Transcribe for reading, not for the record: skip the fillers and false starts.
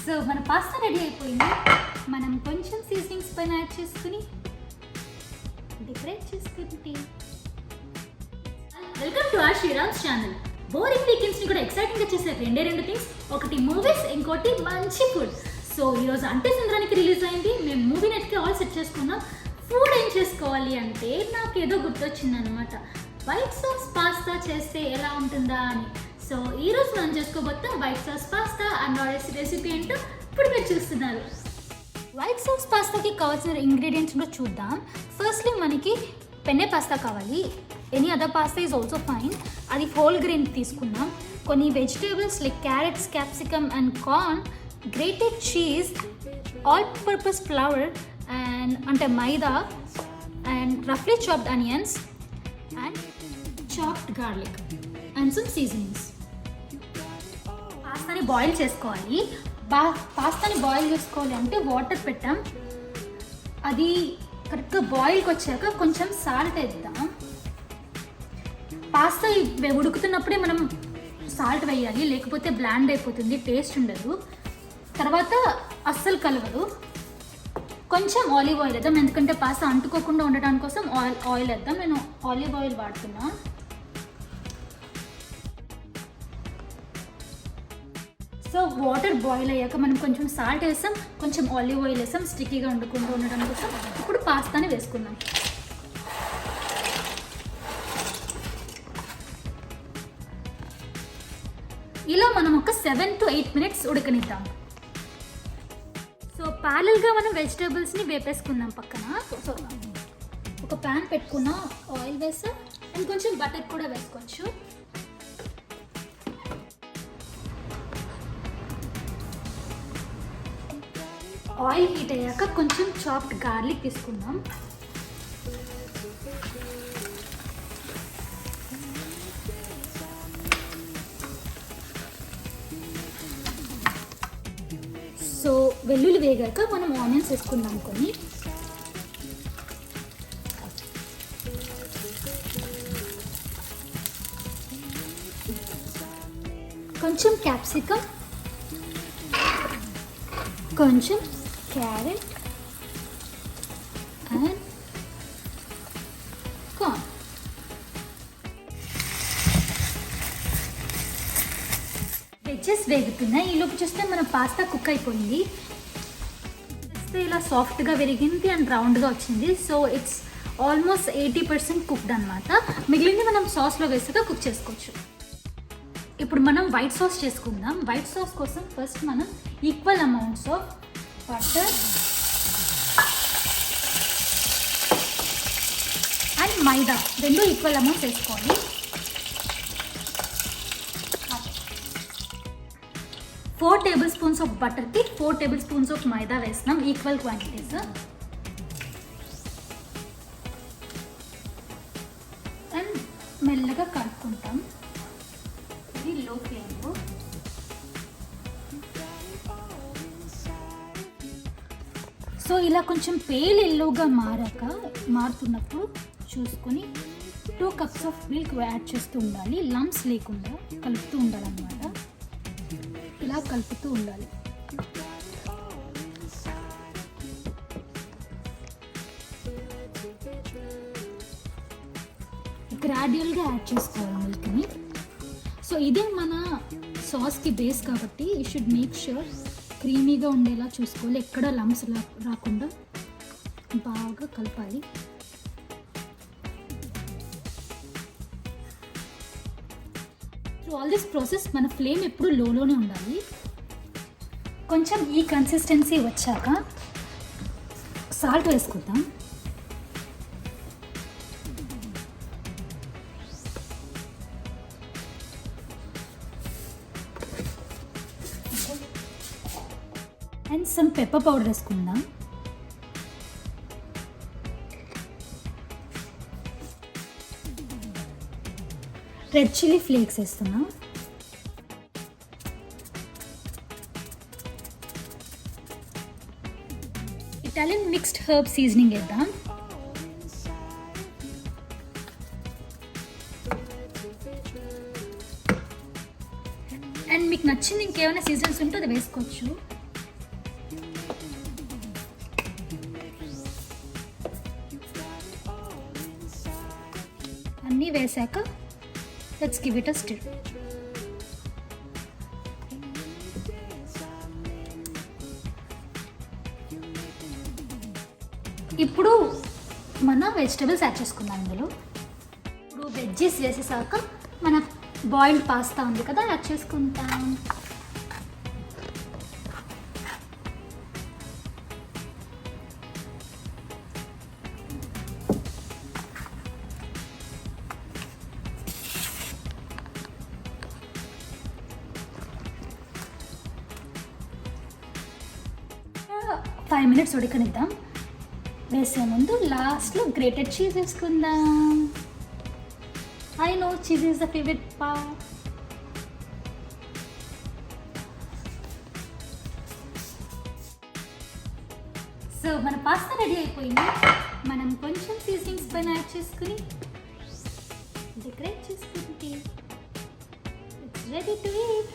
So మన pasta ready అయిపోయింది. మనం కొంచెం సీజనింగ్స్ పైన యాడ్ చేసుకుని డెకరేట్ చేసుకుంటే. Welcome to our Sriram's channel. Boring వీకెండ్స్ని కూడా ఎక్సైటింగ్గా చేసే రెండు థింగ్స్, ఒకటి మూవీస్, ఇంకోటి మంచి ఫుడ్. సో ఈరోజు అంటే సంద్రానికి రిలీజ్ అయింది. మేము మూవీ నెట్కి ఆల్ సెట్ చేసుకున్నాం. ఫుడ్ ఏం చేసుకోవాలి అంటే నాకు ఏదో గుర్తొచ్చింది అనమాట, వైట్ సాస్ పాస్తా చేస్తే ఎలా ఉంటుందా అని. సో ఈరోజు మనం చేసుకోబోతాం white sauce pasta. And recipe ఏంటో ఇప్పుడు మీరు చూస్తున్నారు. వైట్ సాస్ పాస్తాకి కావాల్సిన ఇంగ్రీడియంట్స్ కూడా చూద్దాం. ఫస్ట్లీ మనకి పెన్నె పాస్తా కావాలి. Any other pasta is also fine. అది హోల్ గ్రెయిన్ తీసుకున్నాం. కొన్ని vegetables like carrots, capsicum and corn, grated cheese, all purpose flour and అంటే మైదా, అండ్ రఫ్లీ chopped onions and chopped garlic and some seasonings. పాస్తాని boil చేసుకోవాలి. పాస్తాని boil చేసుకోవాలి అంటే వాటర్ పెట్టాం. అది కరెక్ట్గా బాయిల్కి వచ్చాక కొంచెం సాల్ట్ వేద్దాం. పాస్తా ఉడుకుతున్నప్పుడే మనం సాల్ట్ వేయాలి, లేకపోతే బ్లాండ్ అయిపోతుంది, టేస్ట్ ఉండదు. తర్వాత అస్సలు కలవదు. కొంచెం ఆలివ్ ఆయిల్ వేద్దాం, ఎందుకంటే పాస్తా అంటుకోకుండా ఉండడానికి కోసం ఆయిల్ వేద్దాం. నేను ఆలివ్ ఆయిల్ వాడుతున్నా. సో వాటర్ బాయిల్ అయ్యాక మనం కొంచెం సాల్ట్ వేసాం, కొంచెం ఆలివ్ ఆయిల్ వేసాం, స్టిక్కీగా ఉండకుండా ఉండడం కోసం. ఇప్పుడు పాస్తాని వేసుకుందాం. ఇలా మనం ఒక 7 to 8 minutes ఉడకనిద్దాం. సో ప్యారల్గా మనం వెజిటేబుల్స్ని వేపేసుకుందాం పక్కన. సో ఒక ప్యాన్ పెట్టుకున్నాం, ఆయిల్ వేసాం అండ్ కొంచెం బటర్ కూడా వేసుకోవచ్చు. ఆయిల్ హీట్ అయ్యాక కొంచెం చాప్డ్ గార్లిక్ తీసుకుందాం. సో వెల్లుల్లి వేగాక మనం ఆనియన్స్ వేసుకుందాం కొన్ని. కొంచెం క్యాప్సికమ్, కొంచెం క్యారెట్ అండ్ కార్న్. వెజ్జెస్ వేగుతున్నాయి. ఈలోపు చూస్తే మన పాస్తా కుక్ అయిపోయింది. చూస్తే ఇలా సాఫ్ట్గా విరిగింది అండ్ రౌండ్గా వచ్చింది. సో ఇట్స్ ఆల్మోస్ట్ 80% కుక్డ్ అనమాట. మిగిలింది మనం సాస్లో వేసాక కుక్ చేసుకోవచ్చు. ఇప్పుడు మనం వైట్ సాస్ చేసుకుందాం. వైట్ సాస్ కోసం ఫస్ట్ మనం equal amounts of butter and maida రెండు ఈక్వల్ అమౌంట్స్ వేసుకోవాలి. 4 tablespoons ఆఫ్ బటర్కి 4 tablespoons ఆఫ్ మైదా వేస్తున్నాం, ఈక్వల్ క్వాంటిటీస్. అండ్ మెల్లగా కలుపుకుంటాం. ఇది లో ఫ్లేమ్లో. సో ఇలా కొంచెం పేల్ ఎల్లోగా మారుతున్నప్పుడు చూసుకొని 2 cups ఆఫ్ మిల్క్ యాడ్ చేస్తూ ఉండాలి. లంప్స్ లేకుండా కలుపుతూ ఉండాలన్నమాట. ఇలా కలుపుతూ ఉండాలి. గ్రాడ్యువల్గా యాడ్ చేసుకోవాలి మిల్క్ని. సో ఇదే మన సాస్కి బేస్ కాబట్టి యూ షుడ్ మేక్ ష్యూర్ క్రీమీగా ఉండేలా చూసుకోవాలి. ఎక్కడ లంప్స్ రాకుండా బాగా కలపాలి. త్రూ ఆల్ దిస్ ప్రాసెస్ మన ఫ్లేమ్ ఎప్పుడు లోలోనే ఉండాలి. కొంచెం ఈ కన్సిస్టెన్సీ వచ్చాక సాల్ట్ వేసుకుందాం. అండ్ సమ్ పెప్పర్ పౌడర్ వేసుకుందాం. రెడ్ చిల్లీ ఫ్లేక్స్ వేస్తున్నాం. ఇటాలియన్ మిక్స్డ్ హర్బ్ సీజనింగ్ వేద్దాం. అండ్ మీకు నచ్చింది ఇంకేమైనా సీజన్స్ ఉంటే అది వేసుకోవచ్చు. ఇవన్నీ వేసాక let's give it a stir. ఇప్పుడు మన వెజిటబుల్స్ యాడ్ చేసుకుందాం ఇందులో. ఇప్పుడు వెజ్జీస్ వేసేసాక మన బాయిల్డ్ పాస్తా ఉంది కదా యాడ్ చేసుకుంటాం. ఫైవ్ మినిట్స్ ఉడకనిద్దాం. వేసే ముందు లాస్ట్లో గ్రేటెడ్ చీజ్ వేసుకుందాం. I know cheese is the favourite part. So మన పాస్తా రెడీ అయిపోయింది. మనం కొంచెం సీజనింగ్స్ పైన యాడ్ చేసుకుని డెకరేట్ చేసుకుంటే ఇట్స్ రెడీ టు ఈట్.